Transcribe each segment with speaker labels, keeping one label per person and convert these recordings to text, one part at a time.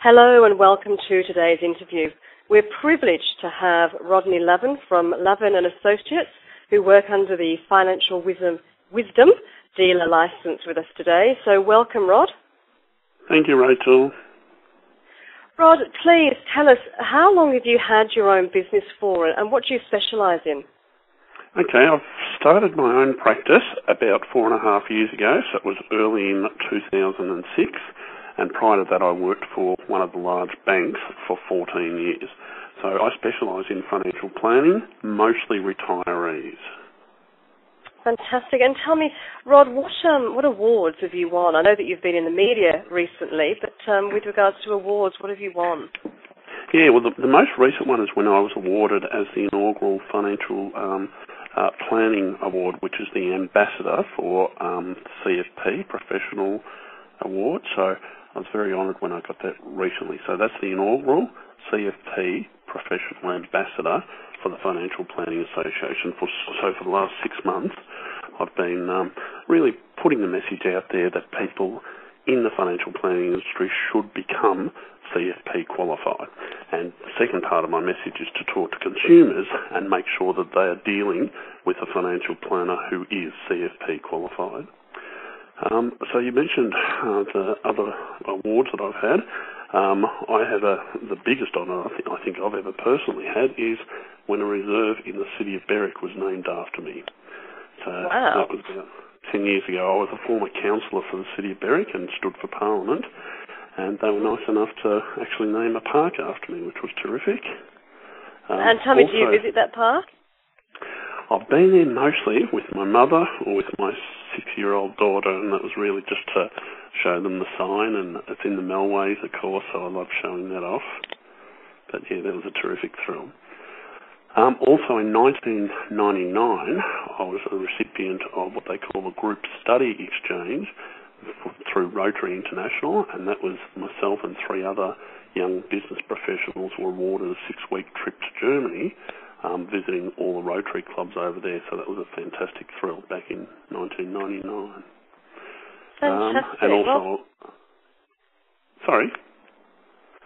Speaker 1: Hello and welcome to today's interview. We're privileged to have Rodney Lavin from Lavin and Associates, who work under the Financial Wisdom dealer license with us today. So welcome, Rod.
Speaker 2: Thank you, Rachel.
Speaker 1: Rod, please tell us, how long have you had your own business for and what do you specialise in?
Speaker 2: Okay, I've started my own practice about 4.5 years ago, so it was early in 2006, and prior to that I worked for one of the large banks for 14 years. So I specialise in financial planning, mostly retirees.
Speaker 1: Fantastic. And tell me, Rod, what awards have you won? I know that you've been in the media recently, but with regards to awards, what have you won?
Speaker 2: Yeah, well, the most recent one is when I was awarded as the inaugural Financial Planning Award, which is the ambassador for CFP, Professional Award. So I was very honoured when I got that recently. So that's the inaugural CFP Professional Ambassador for the Financial Planning Association. So for the last 6 months, I've been really putting the message out there that people in the financial planning industry should become CFP qualified. And the second part of my message is to talk to consumers and make sure that they are dealing with a financial planner who is CFP qualified. So you mentioned the other awards that I've had. I have the biggest honour I think I've ever personally had is when a reserve in the city of Berwick was named after me. So
Speaker 1: wow.
Speaker 2: That was about 10 years ago. I was a former councillor for the city of Berwick and stood for Parliament, and they were nice enough to actually name a park after me, which was terrific.
Speaker 1: And tell me, do you visit that park?
Speaker 2: I've been there mostly with my mother or with my 6-year-old daughter, and that was really just to show them the sign, and it's in the Melways, of course, so I love showing that off. But yeah, that was a terrific thrill. Also in 1999, I was a recipient of what they call a group study exchange through Rotary International, and that was myself and 3 other young business professionals were awarded a 6-week trip to Germany, visiting all the Rotary clubs over there. So that was a fantastic thrill back in 1999.
Speaker 1: Fantastic.
Speaker 2: And also, sorry?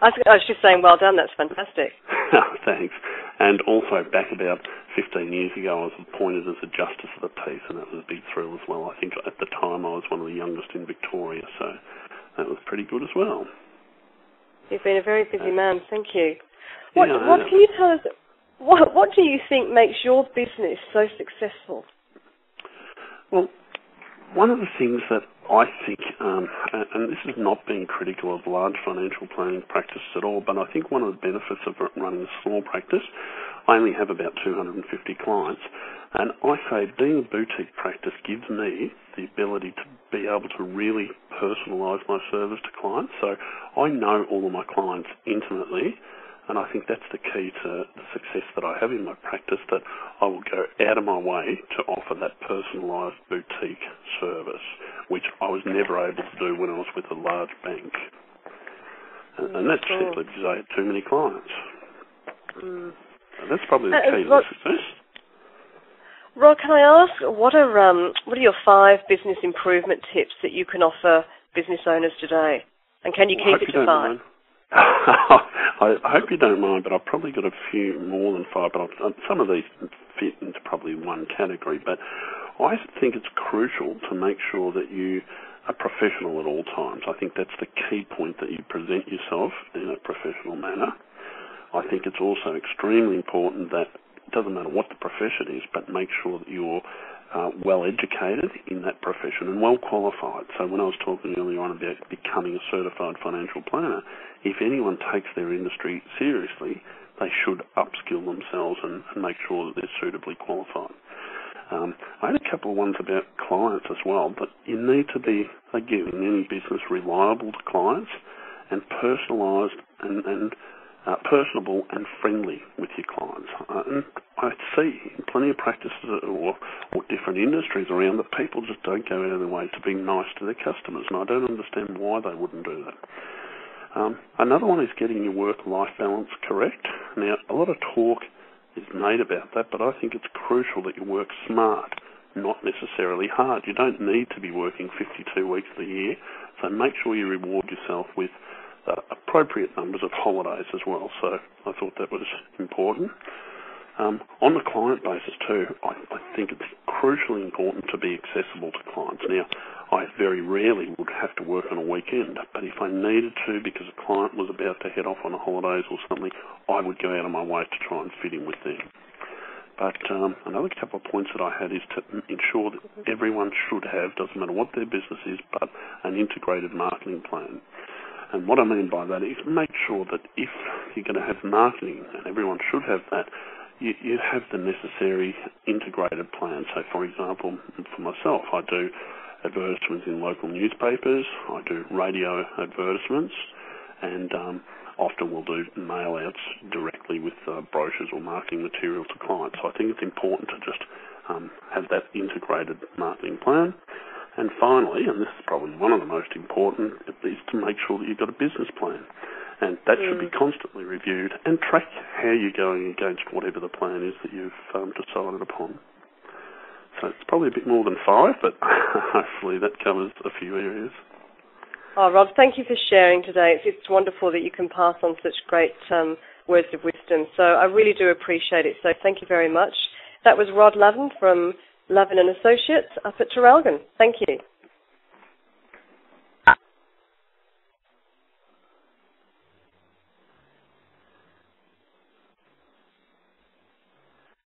Speaker 1: I was just saying, well done, that's fantastic.
Speaker 2: Thanks. And also back about 15 years ago, I was appointed as a Justice of the Peace, and that was a big thrill as well. I think at the time I was one of the youngest in Victoria, so that was pretty good as well.
Speaker 1: You've been a very busy man, thank you.
Speaker 2: What
Speaker 1: can you tell us, what do you think makes your business so successful?
Speaker 2: Well, one of the things that I think, and this is not being critical of large financial planning practices at all, but I think one of the benefits of running a small practice, I only have about 250 clients, and I say being a boutique practice gives me the ability to be able to really personalise my service to clients. So I know all of my clients intimately, and I think that's the key to the success that I have in my practice, that I will go out of my way to offer that personalised boutique service, which I was never able to do when I was with a large bank. And that's simply because I had too many clients. And that's probably the key to the success.
Speaker 1: Rod, can I ask, what are your 5 business improvement tips that you can offer business owners today? And can you keep it to 5?
Speaker 2: I hope you don't mind, but I've probably got a few more than 5, but some of these fit into probably one category. But I think it's crucial to make sure that you are professional at all times. I think that's the key point, that you present yourself in a professional manner. I think it's also extremely important that it doesn't matter what the profession is, but make sure that you're well educated in that profession and well qualified. So when I was talking earlier on about becoming a certified financial planner, if anyone takes their industry seriously, they should upskill themselves and make sure that they're suitably qualified. I had a couple of ones about clients as well, but you need to be, again, in any business, reliable to clients and personalised and personable and friendly with your clients. And I see in plenty of practices or different industries around that people just don't go out of their way to be nice to their customers, and I don't understand why they wouldn't do that. Another one is getting your work-life balance correct. Now, a lot of talk is made about that, but I think it's crucial that you work smart, not necessarily hard. You don't need to be working 52 weeks of the year, so make sure you reward yourself with appropriate numbers of holidays as well. So I thought that was important. On the client basis too, I think it's crucially important to be accessible to clients. Now, I very rarely would have to work on a weekend, but if I needed to because a client was about to head off on a holidays or something, I would go out of my way to try and fit in with them. But another couple of points that I had is to ensure that everyone should have, doesn't matter what their business is, but an integrated marketing plan. And what I mean by that is make sure that if you're going to have marketing, and everyone should have that, you have the necessary integrated plan. So, for example, for myself, I do advertisements in local newspapers, I do radio advertisements, and often we'll do mail-outs directly with brochures or marketing material to clients. So I think it's important to just have that integrated marketing plan. And finally, and this is probably one of the most important, is to make sure that you've got a business plan. And that should be constantly reviewed and track how you're going against whatever the plan is that you've decided upon. So it's probably a bit more than 5, but hopefully that covers a few areas.
Speaker 1: Oh, Rod, thank you for sharing today. It's wonderful that you can pass on such great words of wisdom. So I really do appreciate it. So thank you very much. That was Rod Lavin from Lavin & Associates up at Traralgon. Thank you.